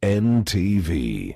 NTV.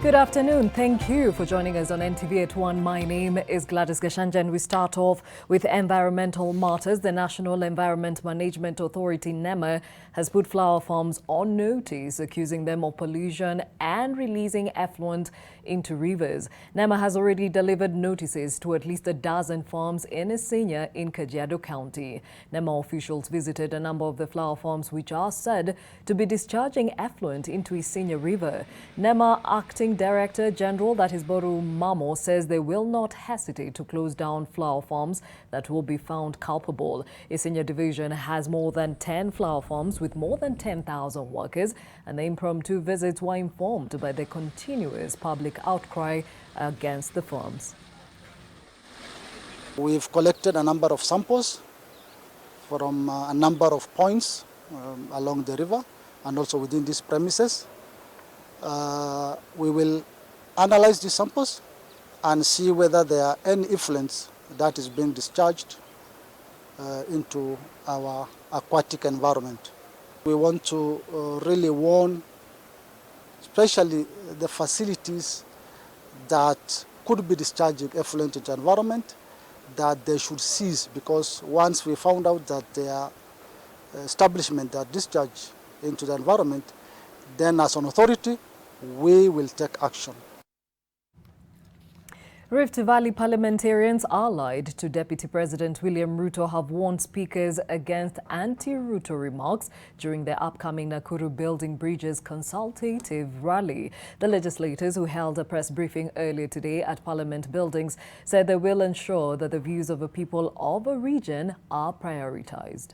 Good afternoon. Thank you for joining us on NTV AT ONE. My name is Gladys Gashanja, and we start off with environmental matters. The National Environment Management Authority, NEMA, has put flower farms on notice, accusing them of pollution and releasing effluent into rivers. NEMA has already delivered notices to at least a dozen farms in Isinya in Kajiado County. NEMA officials visited a number of the flower farms which are said to be discharging effluent into Isinya River. NEMA Acting Director General, that is Boru Mamo, says they will not hesitate to close down flower farms that will be found culpable. Isinya Division has more than 10 flower farms with more than 10,000 workers, and the impromptu visits were informed by the continuous public outcry against the firms. We've collected a number of samples from a number of points along the river and also within these premises. We will analyze these samples and see whether there are any effluents that is being discharged into our aquatic environment. We want to really warn, especially the facilities that could be discharging effluent into the environment, that they should cease, because once we found out that there are establishments that discharge into the environment, then as an authority, we will take action. Rift Valley parliamentarians allied to Deputy President William Ruto have warned speakers against anti-Ruto remarks during the upcoming Nakuru Building Bridges consultative rally. The legislators, who held a press briefing earlier today at Parliament buildings, said they will ensure that the views of the people of a region are prioritized.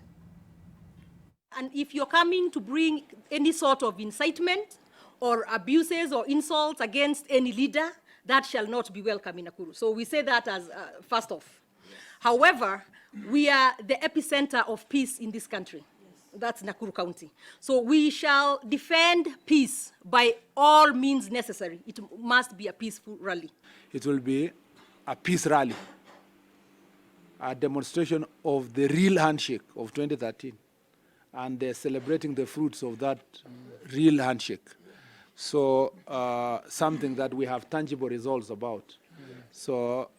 And if you're coming to bring any sort of incitement or abuses or insults against any leader, that shall not be welcome in Nakuru. So we say that as first off. However, we are the epicenter of peace in this country. That's Nakuru County. So we shall defend peace by all means necessary. It must be a peaceful rally. It will be a peace rally, a demonstration of the real handshake of 2013, and celebrating the fruits of that real handshake. So something that we have tangible results about. So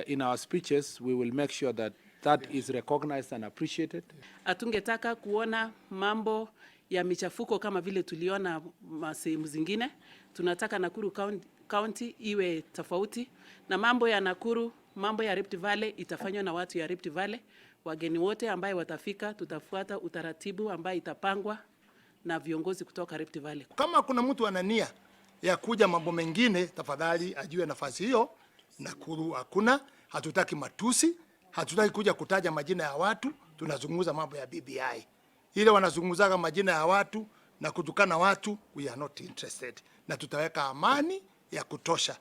in our speeches, we will make sure that that is recognized and appreciated. Hatungetaka kuona mambo ya michafuko kama vile tuliona sehemu zingine. Tunataka Nakuru County iwe tofauti, na mambo ya Nakuru, mambo ya Rift Valley itafanywa na watu ya Rift Valley. Wageni wote ambaye watafika, tutafuata utaratibu ambaye itapangwa na viongozi kutoka Rift Valley. Kama kuna mtu ana nia ya kuja mambo mengine, tafadhali ajue nafasi hiyo. Nakuru hakuna, hatutaki matusi, hatutaki kuja kutaja majina ya watu, tunazungumza mambo ya BBI. Ile wanazungumzaga majina ya watu na kutukana watu, we are not interested. Na tutaweka amani ya kutosha.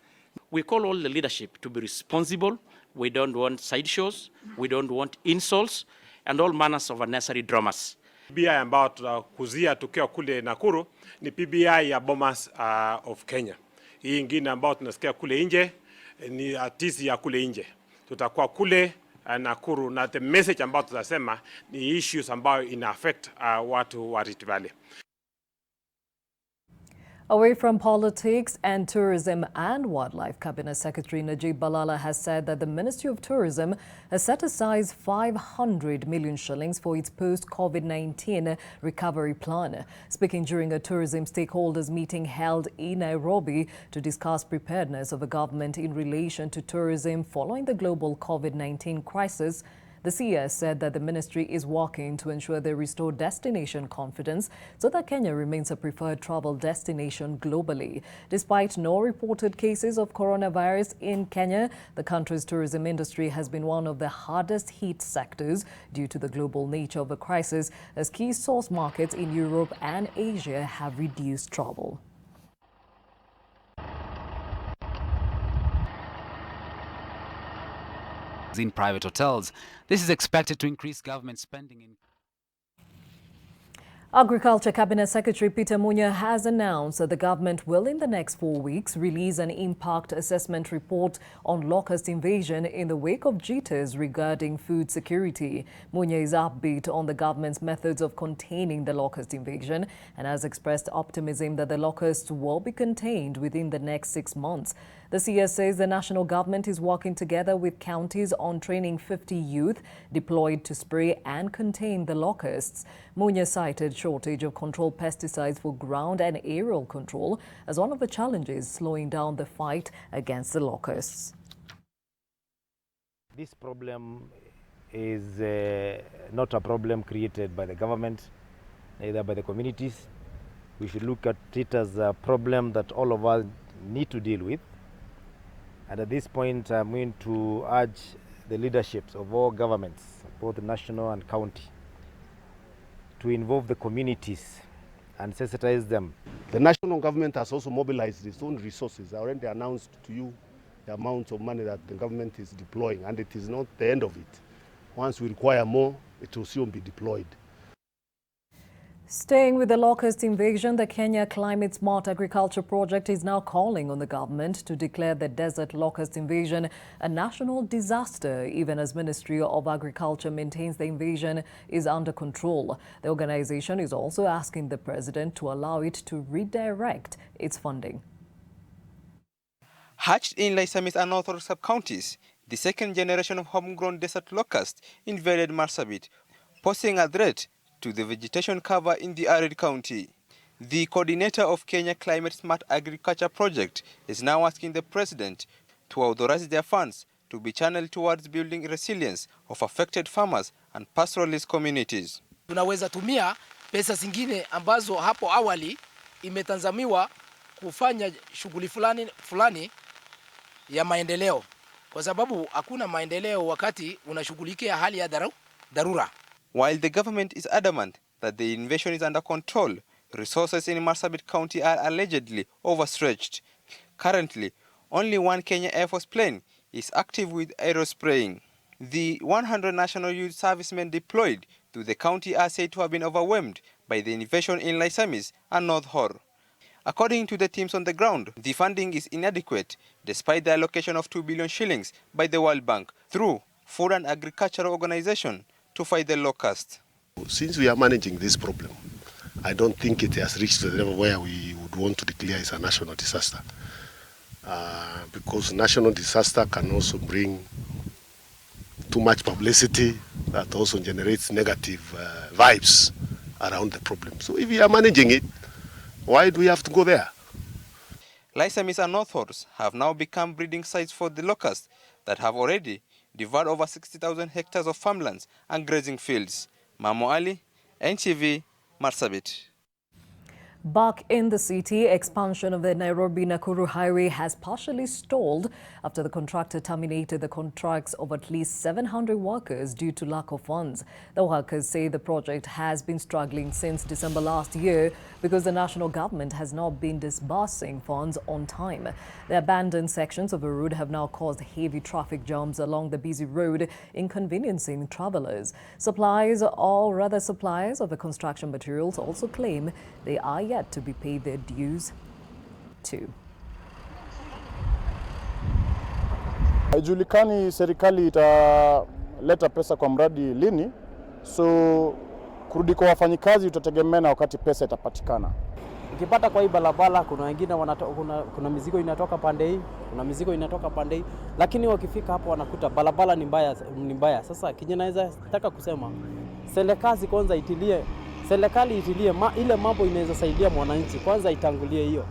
We call all the leadership to be responsible. We don't want sideshows, we don't want insults, and all manners of unnecessary dramas. PBI ambao tutakuzia tukiwa kule Nakuru ni PBI ya Bomas of Kenya. Hii ingine ambao tunasikia kule nje ni artisi ya kule nje. Tutakuwa kule Nakuru, na the message ambao tutasema ni issues ambao ina affect watu wa Rift Valley. Away from politics, and Tourism and Wildlife Cabinet Secretary Najib Balala has said that the Ministry of Tourism has set aside 500 million shillings for its post-COVID-19 recovery plan. Speaking during a tourism stakeholders meeting held in Nairobi to discuss preparedness of the government in relation to tourism following the global COVID-19 crisis, The CS said that the ministry is working to ensure they restore destination confidence so that Kenya remains a preferred travel destination globally. Despite no reported cases of coronavirus in Kenya, the country's tourism industry has been one of the hardest hit sectors due to the global nature of the crisis, as key source markets in Europe and Asia have reduced travel. In private hotels. This is expected to increase government spending in Agriculture Cabinet Secretary Peter Munya has announced that the government will in the next 4 weeks release an impact assessment report on locust invasion in the wake of jitters regarding food security. Munya is upbeat on the government's methods of containing the locust invasion and has expressed optimism that the locusts will be contained within the next 6 months. The CS says the national government is working together with counties on training 50 youth deployed to spray and contain the locusts. Munya cited shortage of controlled pesticides for ground and aerial control as one of the challenges slowing down the fight against the locusts. This problem is not a problem created by the government, neither by the communities. We should look at it as a problem that all of us need to deal with. And at this point, I'm going to urge the leaderships of all governments, both national and county, to involve the communities and sensitize them. The national government has also mobilized its own resources. I already announced to you the amount of money that the government is deploying, and it is not the end of it. Once we require more, it will soon be deployed. Staying with the locust invasion, the Kenya Climate Smart Agriculture Project is now calling on the government to declare the desert locust invasion a national disaster, even as Ministry of Agriculture maintains the invasion is under control. The organization is also asking the president to allow it to redirect its funding. Hatched in Laisamis and North sub-counties, the second generation of homegrown desert locust invaded Marsabit, posing a threat to the vegetation cover in the arid county. The coordinator of Kenya Climate Smart Agriculture Project is now asking the president to authorize their funds to be channeled towards building resilience of affected farmers and pastoralist communities. Tunaweza tumia pesa zingine ambazo hapo awali imetazamiwa kufanya shughuli fulani ya maendeleo, kwa sababu hakuna maendeleo wakati unashughulikia hali ya dharura. While the government is adamant that the invasion is under control, resources in Marsabit County are allegedly overstretched. Currently, only one Kenya Air Force plane is active with aerospraying. The 100 National Youth Servicemen deployed to the county are said to have been overwhelmed by the invasion in Laisamis and North Hor. According to the teams on the ground, the funding is inadequate despite the allocation of 2 billion shillings by the World Bank through Food and Agricultural Organization to fight the locust. Since we are managing this problem, I don't think it has reached the level where we would want to declare it a national disaster. Because national disaster can also bring too much publicity that also generates negative vibes around the problem. So if we are managing it, why do we have to go there? Laisamis and North Horse have now become breeding sites for the locusts that have already devoured over 60,000 hectares of farmlands and grazing fields. Mamo Ali, NTV, Marsabit. Back in the city, expansion of the Nairobi-Nakuru highway has partially stalled after the contractor terminated the contracts of at least 700 workers due to lack of funds. The workers say the project has been struggling since December last year because the national government has not been disbursing funds on time. The abandoned sections of the road have now caused heavy traffic jams along the busy road, inconveniencing travelers. Suppliers of the construction materials also claim they are yet to be paid their dues too. Haijulikani serikali italeta pesa kwa mradi lini, so kurudi kwa wafanyikazi utategemea na wakati pesa itapatikana. Ukipata kwa hii barabara kuna wengine kuna mizigo inatoka pande hii, kuna mizigo inatoka pande hii, lakini wakifika hapo wanakuta barabara ni mbaya. Sasa kinye naweza nataka kusema serikali kwanza itilie ile mambo inaweza saidia mwananchi, kwanza itangulie hiyo.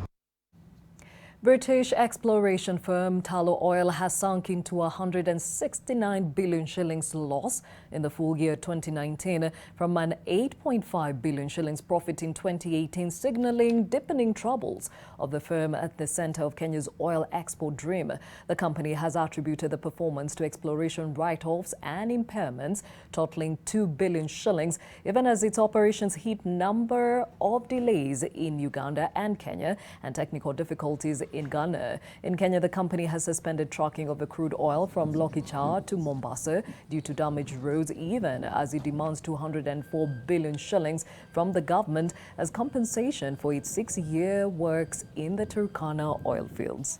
British exploration firm Tullow Oil has sunk into 169 billion shillings loss in the full year 2019 from an 8.5 billion shillings profit in 2018, signaling deepening troubles of the firm at the center of Kenya's oil export dream. The company has attributed the performance to exploration write-offs and impairments totaling 2 billion shillings, even as its operations hit number of delays in Uganda and Kenya and technical difficulties in Ghana. In Kenya, the company has suspended trucking of the crude oil from Locust to Mombasa due to damaged roads, even as it demands 204 billion shillings from the government as compensation for its 6-year works in the Turkana oil fields.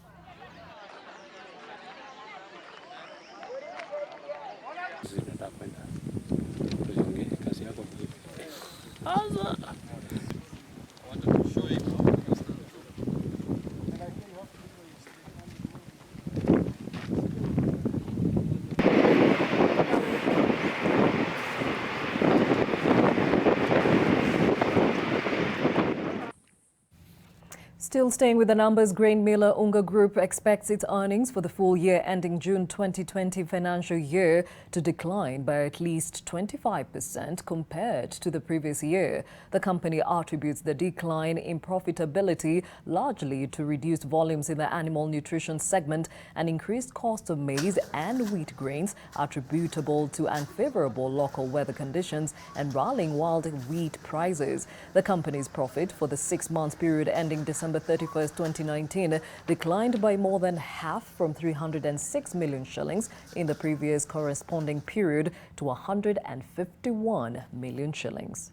Still staying with the numbers, grain miller Unga Group expects its earnings for the full year ending June 2020 financial year to decline by at least 25% compared to the previous year. The company attributes the decline in profitability largely to reduced volumes in the animal nutrition segment and increased cost of maize and wheat grains attributable to unfavorable local weather conditions and rallying wild wheat prices. The company's profit for the 6-month period ending December 31st, 2019 declined by more than half from 306 million shillings in the previous corresponding period to 151 million shillings.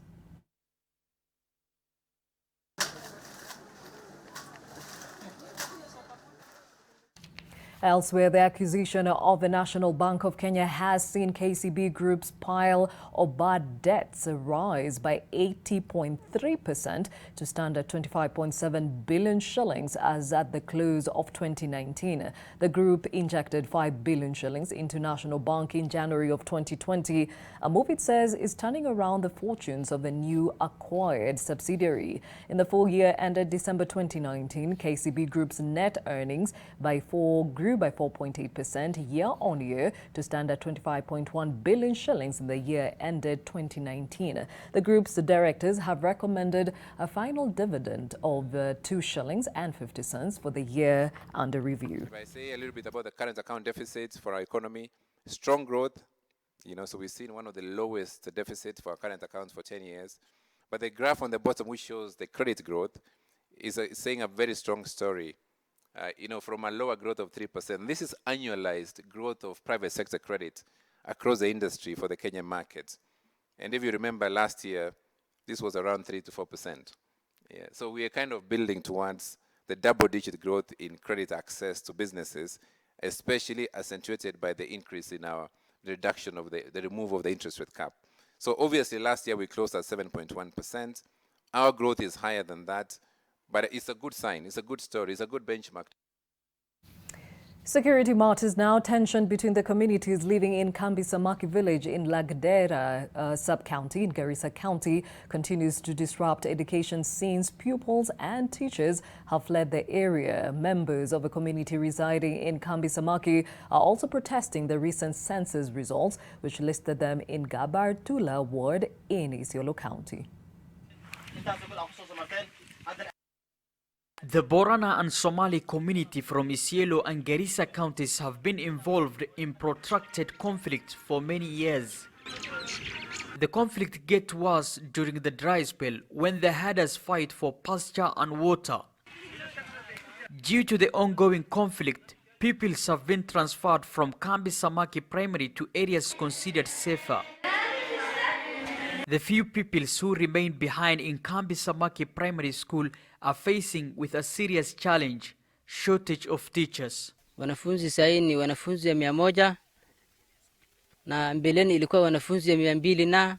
Elsewhere, the acquisition of the National Bank of Kenya has seen KCB Group's pile of bad debts rise by 80.3% to stand at 25.7 billion shillings as at the close of 2019. The group injected 5 billion shillings into National Bank in January of 2020, a move it says is turning around the fortunes of the new acquired subsidiary. In the full year ended December 2019, KCB Group's net earnings grew by 4.8% year-on-year to stand at 25.1 billion shillings in the year ended 2019. The group's directors have recommended a final dividend of 2 shillings and 50 cents for the year under review. If I say a little bit about the current account deficits for our economy, strong growth, so we've seen one of the lowest deficits for our current accounts for 10 years. But the graph on the bottom, which shows the credit growth, is saying a very strong story. From a lower growth of 3%. This is annualized growth of private sector credit across the industry for the Kenyan market. And if you remember last year, this was around 3 to 4%. Yeah. So we are kind of building towards the double-digit growth in credit access to businesses, especially accentuated by the increase in our reduction of the removal of the interest rate cap. So obviously last year we closed at 7.1%. Our growth is higher than that. But it's a good sign, it's a good story, it's a good benchmark. Security matters now. Tension between the communities living in Kambi Samaki village in Lagdera sub-county in Garissa County continues to disrupt education since pupils and teachers have fled the area. Members of a community residing in Kambi Samaki are also protesting the recent census results, which listed them in Gabartula ward in Isiolo County. The Borana and Somali community from Isiolo and Garissa counties have been involved in protracted conflict for many years. The conflict gets worse during the dry spell when the herders fight for pasture and water. Due to the ongoing conflict, pupils have been transferred from Kambi Samaki Primary to areas considered safer. The few pupils who remain behind in Kambi Samaki Primary School are facing with a serious challenge, shortage of teachers. Wanafunzi sahi ni wanafunzi ya 100 na mbeleni ilikuwa wanafunzi ya 200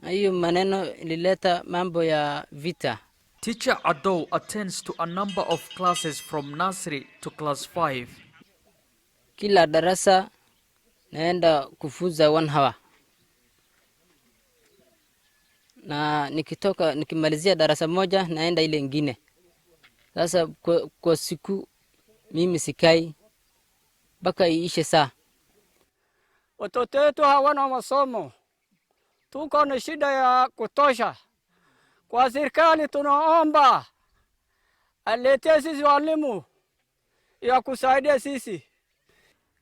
na hiyo maneno ilileta mambo ya vita. Teacher Ado attends to a number of classes from nursery to class 5. Kila darasa naenda kufunza 1 hour. Na nikimalizia darasa moja naenda ile nyingine. Sasa kwa siku mimi sikai mpaka iishe saa. Watoto wetu hawana masomo, tuko na shida ya kutosha. Kwa serikali tunaomba alete sisi walimu ya kusaidia sisi.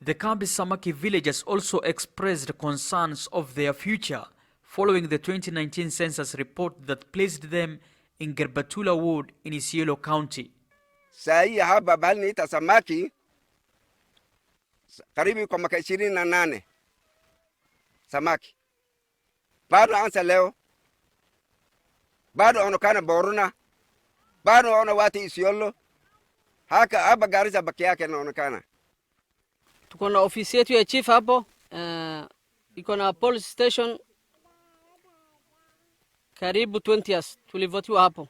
The Kambi Samaki villagers also expressed concerns of their future following the 2019 census report that placed them in Gerbatula ward in Isiolo County. Sahi hapa bali niita samaki karibu kwa mwaka 28 samaki. Bado ansa leo. Bado onokana boruna. Bado ona watu Isiolo. Haka hapa Garissa baki yake naonekana. Tuko na ofisi yetu ya chief hapo. Iko na police station karibu 20 years tulivotiwa hapo.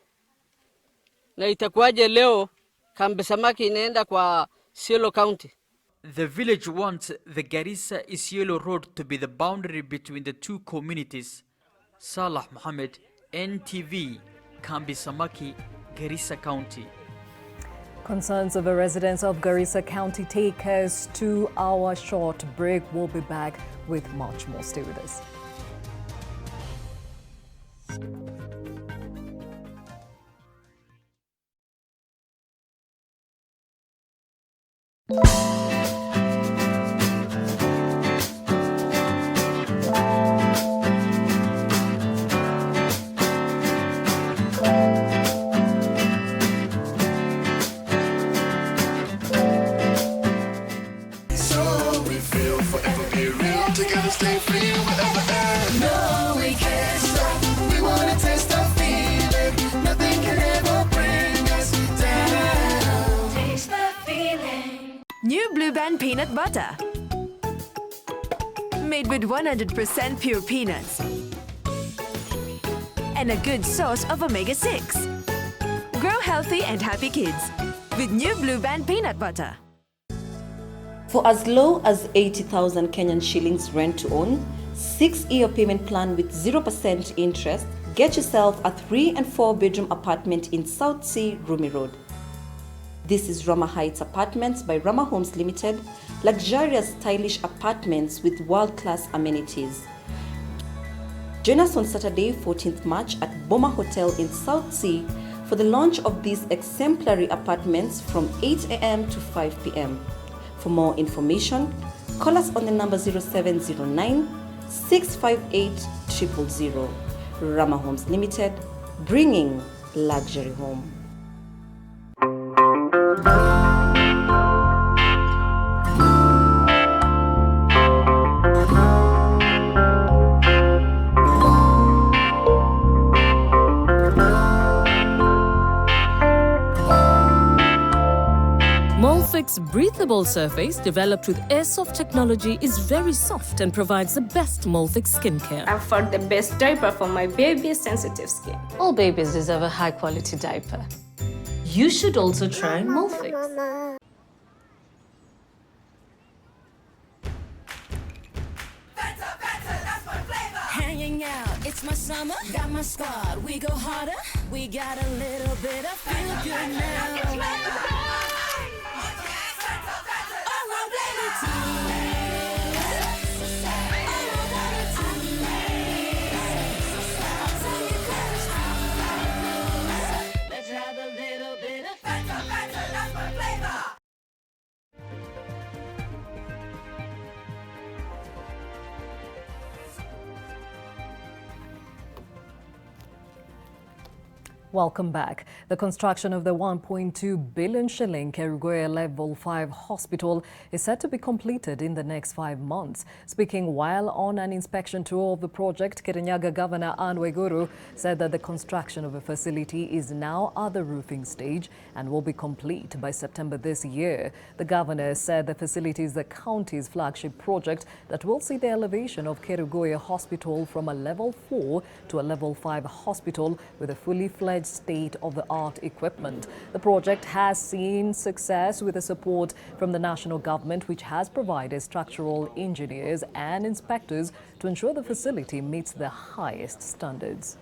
Na itakuwaje leo Kambi Samaki inaenda kwa Isiolo County? The village wants the Garissa-Isiolo road to be the boundary between the two communities. Salah Mohammed, NTV, Kambi Samaki, Garissa County. Concerns of the residents of Garissa County take us to our short break. We'll be back with much more. Stay with us. New Blue Band peanut butter. Made with 100% pure peanuts. And a good source of omega-6. Grow healthy and happy kids with New Blue Band peanut butter. For as low as 80,000 Kenyan shillings rent to own, 6-year payment plan with 0% interest, get yourself a 3 and 4 bedroom apartment in South Sea, Rumi Road. This is Rama Heights Apartments by Rama Homes Limited, luxurious stylish apartments with world-class amenities. Join us on Saturday, 14th March at Boma Hotel in South Sea for the launch of these exemplary apartments from 8 a.m. to 5 p.m. For more information, call us on the number 0709 658 000. Rama Homes Limited, bringing luxury home. Molfix breathable surface developed with Airsoft technology is very soft and provides the best Molfix skincare. I found the best diaper for my baby's sensitive skin. All babies deserve a high-quality diaper. You should also try Molfix. Hanging out, it's my summer, got my squad, we go harder, we got a little bit of feel good now. Let's have a little bit of that's my flavor. Welcome back. The construction of the 1.2 billion shilling Kerugoya Level 5 hospital is set to be completed in the next 5 months. Speaking while on an inspection tour of the project, Kirinyaga Governor Unga Group said that the construction of the facility is now at the roofing stage and will be complete by September this year. The governor said the facility is the county's flagship project that will see the elevation of Kerugoya Hospital from a Level 4 to a Level 5 hospital with a fully fledged state-of-the-art equipment. The project has seen success with the support from the national government, which has provided structural engineers and inspectors to ensure the facility meets the highest standards.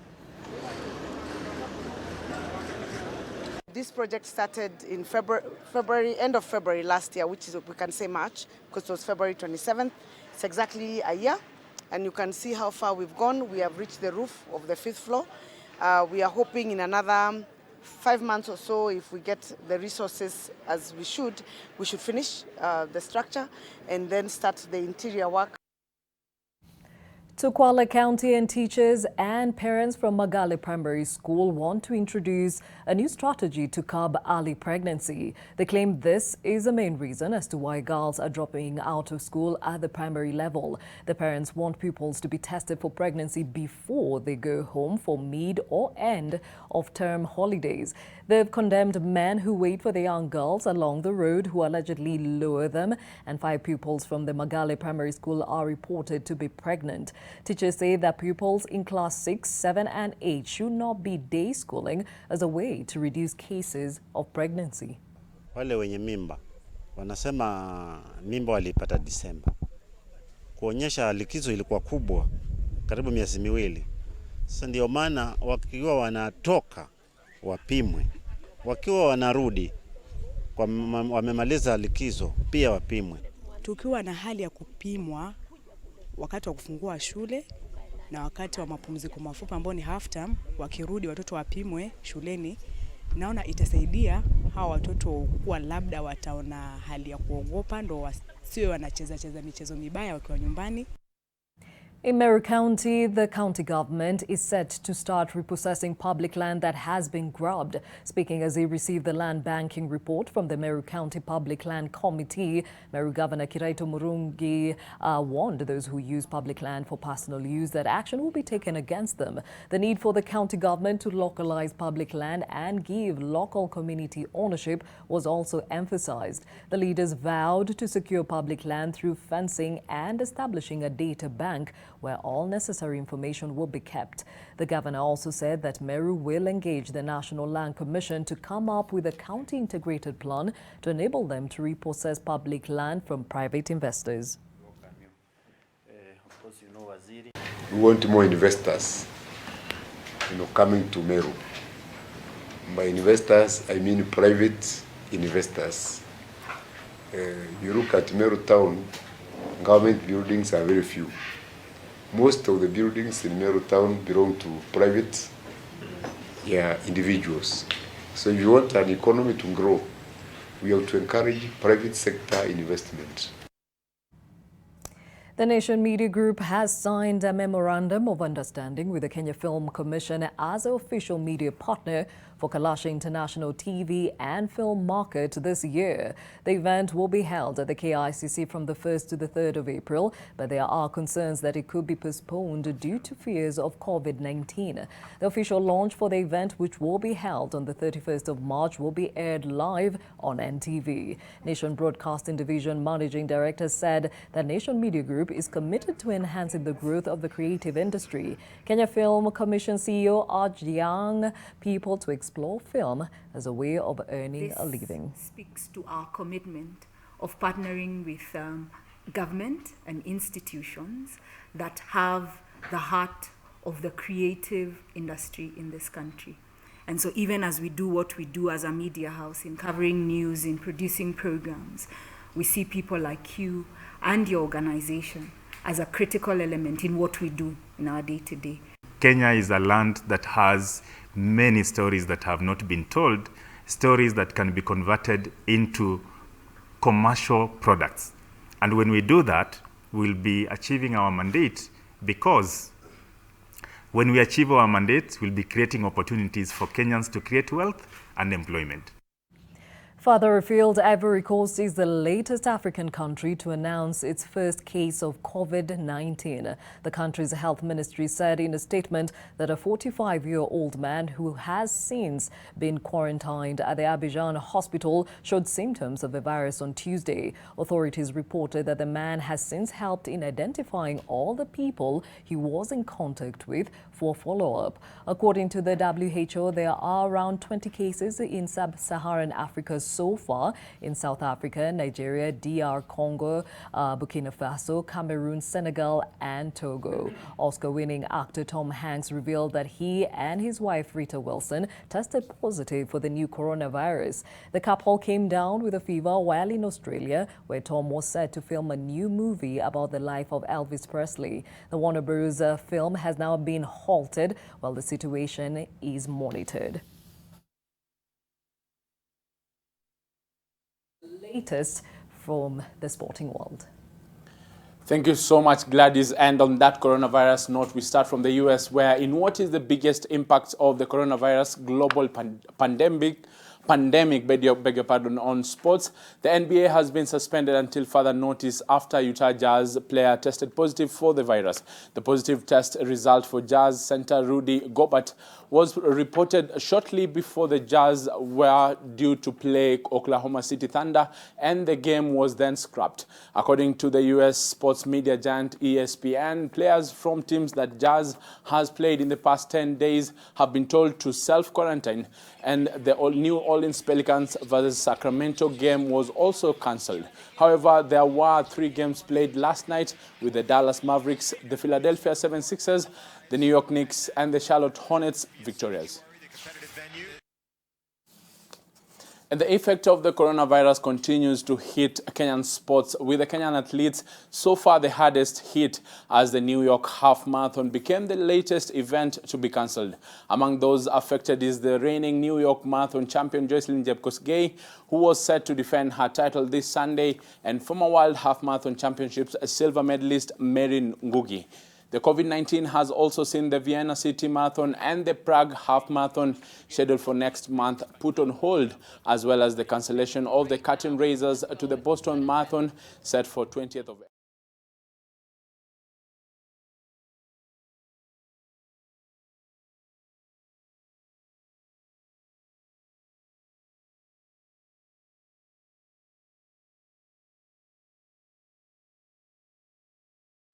This project started in February, end of February last year, which is, we can say March, because it was February 27th. It's exactly a year, and you can see how far we've gone. We have reached the roof of the 5th floor. We are hoping in another 5 months or so, if we get the resources as we should finish the structure and then start the interior work. To Kwale County, and teachers and parents from Magale Primary School want to introduce a new strategy to curb early pregnancy. They claim this is the main reason as to why girls are dropping out of school at the primary level. The parents want pupils to be tested for pregnancy before they go home for mid or end of term holidays. They've condemned men who wait for the young girls along the road who allegedly lure them, and 5 pupils from the Magale Primary School are reported to be pregnant. Teachers say that pupils in class 6, 7 and 8 should not be day schooling as a way to reduce cases of pregnancy. Wale wenye mimba wanasema mimba walipata Disemba. Kuonyesha likizo ilikuwa kubwa karibu miezi miwili. Sasa ndio maana wakiwa wanatoka wapimwe. Wakiwa wanarudi wamemaliza likizo pia wapimwe. Tukiwa na hali ya kupimwa wakati wa kufungua shule na wakati wa mapumziko mafupi ambao ni half term, wakirudi watoto wapimwe shuleni, naona itasaidia hawa watoto kuwa labda wataona hali ya kuogopa, ndo wasiwe wanacheza michezo mibaya wakiwa nyumbani. In Meru County, the county government is set to start repossessing public land that has been grubbed. Speaking as he received the land banking report from the Meru County Public Land Committee, Meru Governor Kiraito Murungi warned those who use public land for personal use that action will be taken against them. The need for the county government to localize public land and give local community ownership was also emphasized. The leaders vowed to secure public land through fencing and establishing a data bank where all necessary information will be kept. The governor also said that Meru will engage the National Land Commission to come up with a county integrated plan to enable them to repossess public land from private investors. We want more investors, coming to Meru. By investors, I mean private investors. You look at Meru town, government buildings are very few. Most of the buildings in Meru town belong to private individuals. So if you want an economy to grow, we have to encourage private sector investment. The Nation Media Group has signed a memorandum of understanding with the Kenya Film Commission as an official media partner for Kalasha International TV and Film Market this year. The event will be held at the KICC from the 1st to the 3rd of April, but there are concerns that it could be postponed due to fears of COVID-19. The official launch for the event, which will be held on the 31st of March, will be aired live on NTV. Nation Broadcasting Division Managing Director said that Nation Media Group is committed to enhancing the growth of the creative industry. Kenya Film Commission CEO urged young people to explore film as a way of earning a living. This speaks to our commitment of partnering with government and institutions that have the heart of the creative industry in this country. And so even as we do what we do as a media house in covering news, in producing programs, we see people like you and your organization as a critical element in what we do in our day-to-day. Kenya is a land that has many stories that have not been told, stories that can be converted into commercial products. And when we do that, we'll be achieving our mandate, because when we achieve our mandate, we'll be creating opportunities for Kenyans to create wealth and employment. Further afield, Ivory Coast is the latest African country to announce its first case of COVID-19. The country's health ministry said in a statement that a 45-year-old man who has since been quarantined at the Abidjan hospital showed symptoms of the virus on Tuesday. Authorities reported that the man has since helped in identifying all the people he was in contact with for follow-up. According to the WHO, there are around 20 cases in sub-Saharan Africa's so far in South Africa, Nigeria, DR Congo, Burkina Faso, Cameroon, Senegal, and Togo. Oscar-winning actor Tom Hanks revealed that he and his wife Rita Wilson tested positive for the new coronavirus. The couple came down with a fever while in Australia, where Tom was set to film a new movie about the life of Elvis Presley. The Warner Bros. Film has now been halted while the situation is monitored. Latest from the sporting world. Thank you so much, Gladys. And on that coronavirus note, we start from the US, where in what is the biggest impact of the coronavirus global pandemic, beg your pardon, on sports, the NBA has been suspended until further notice after Utah Jazz player tested positive for the virus. The positive test result for Jazz center Rudy Gobert was reported shortly before the Jazz were due to play Oklahoma City Thunder, and the game was then scrapped. According to the U.S. sports media giant ESPN, players from teams that Jazz has played in the past 10 days have been told to self-quarantine, and the New Orleans Pelicans versus Sacramento game was also cancelled. However, there were 3 games played last night, with the Dallas Mavericks, the Philadelphia 76ers, the New York Knicks, and the Charlotte Hornets victorious. And the effect of the coronavirus continues to hit Kenyan sports, with the Kenyan athletes so far the hardest hit, as the New York Half Marathon became the latest event to be cancelled. Among those affected is the reigning New York Marathon champion Jocelyn Jepkosgei, who was set to defend her title this Sunday, and former World Half Marathon Championships silver medalist Mary Ngugi. The COVID-19 has also seen the Vienna City Marathon and the Prague Half Marathon, scheduled for next month, put on hold, as well as the cancellation of the curtain raisers to the Boston Marathon, set for 20th of April.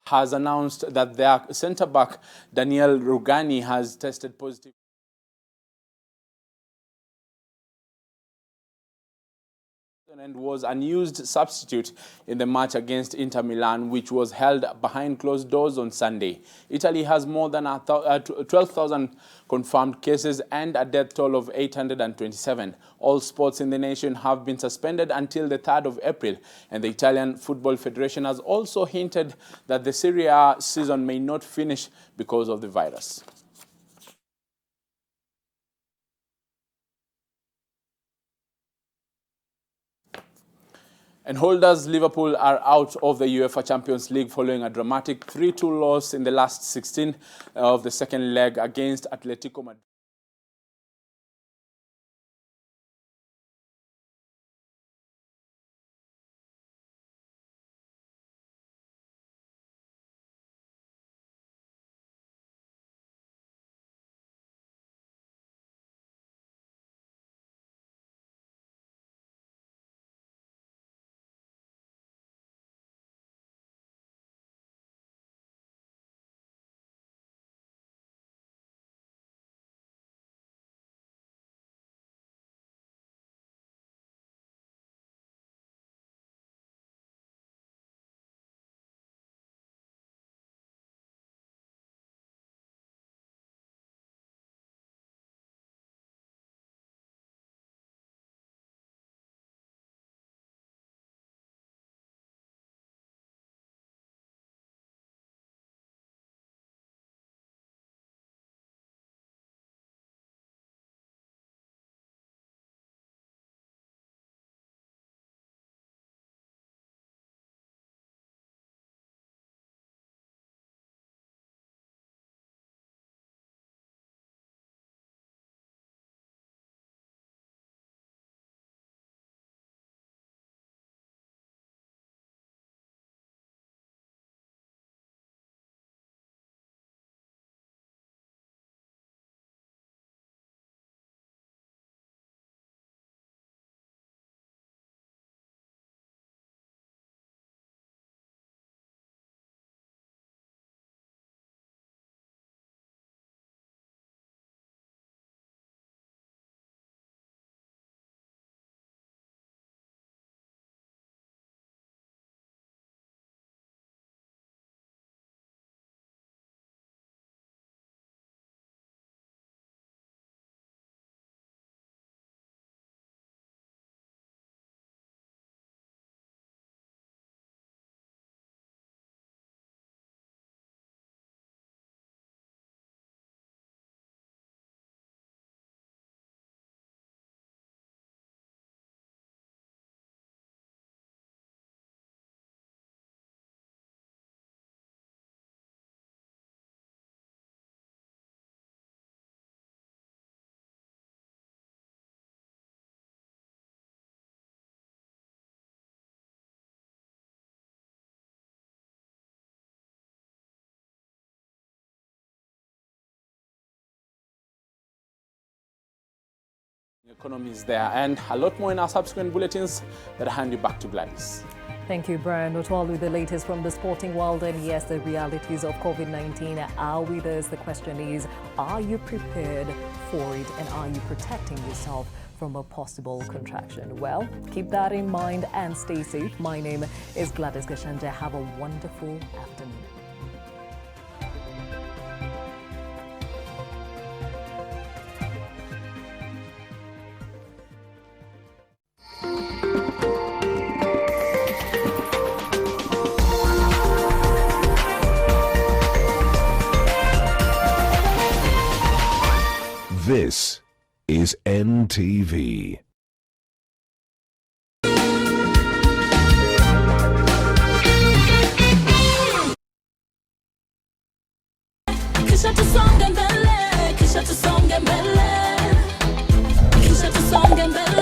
Has announced that their centre-back, Daniel Rugani, has tested positive and was unused substitute in the match against Inter Milan, which was held behind closed doors on Sunday. Italy has more than 12,000 confirmed cases and a death toll of 827. All sports in the nation have been suspended until the 3rd of April, and the Italian Football Federation has also hinted that the Serie A season may not finish because of the virus. And holders Liverpool are out of the UEFA Champions League following a dramatic 3-2 loss in the last 16 of the second leg against Atletico Madrid. Economy is there, and a lot more in our subsequent bulletins that I hand you back to Gladys. Thank you, Brian. Not all with the latest from the sporting world, and yes, the realities of COVID-19 are with us. The question is, are you prepared for it, and are you protecting yourself from a possible contraction? Well, keep that in mind and stay safe. My name is Gladys Gashanja. Have a wonderful afternoon. This is NTV. Kisha tusonge mbele, kisha tusonge mbele, kisha tusonge mbele.